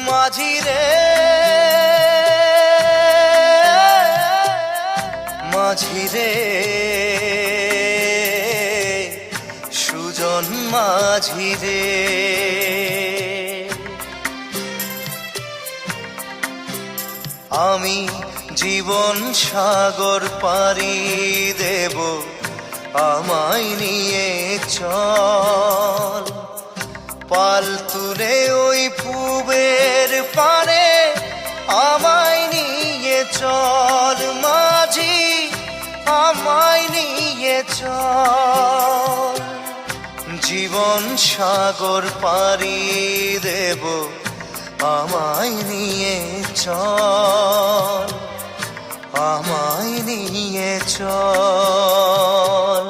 মাঝি রে মাঝি রে সুজন মাঝি রে আমি জীবন সাগর পাড়ি দেব আমায় নিয়ে চল পাল তুলে ওই পুবের পারে আমায় নিয়ে চল মাঝি আমায় নিয়ে চল জীবন সাগর পাড়ি দেব আমায় নিয়ে চল আমায় নিয়ে চল